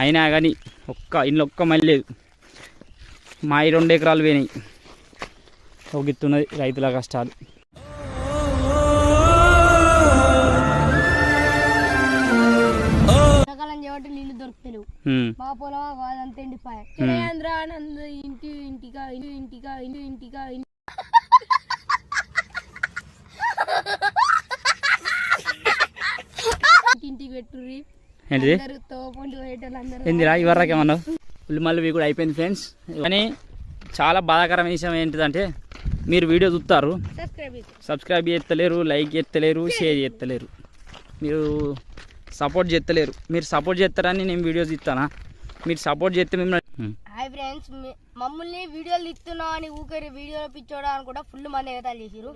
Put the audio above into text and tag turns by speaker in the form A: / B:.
A: అయినా కానీ ఒక్క మళ్ళీ లేదు. మా 2 ఎకరాలు పోయినాయి. ఒగిస్తున్నది రైతుల కష్టాలు.
B: నీళ్ళు దొరుకుతలేవు. మా పొలం అదంతా ఎండిపోయా. ఇంటికి పెట్టుర్రి.
A: ఏంటిరా ఇవరకేమన్నావు? మళ్ళీ కూడా అయిపోయింది ఫ్రెండ్స్. కానీ చాలా బాధాకరమైన విషయం ఏంటిదంటే మీరు వీడియో చూస్తారు, సబ్స్క్రైబ్ చేస్తలేరు, లైక్ చేస్తలేరు, షేర్ చేస్తలేరు, మీరు సపోర్ట్ చేస్తలేరు. మీరు సపోర్ట్ చేస్తారని నేను వీడియోస్ ఇస్తానా? మీరు సపోర్ట్ చేస్తే మిమ్మల్ని
B: హాయ్ ఫ్రెండ్స్, మమ్మల్ని వీడియోలు ఇస్తున్నా అని ఊకే వీడియోలో పిచ్చోడా అని కూడా ఫుల్ మంది ఎగతాలు చేసిరు.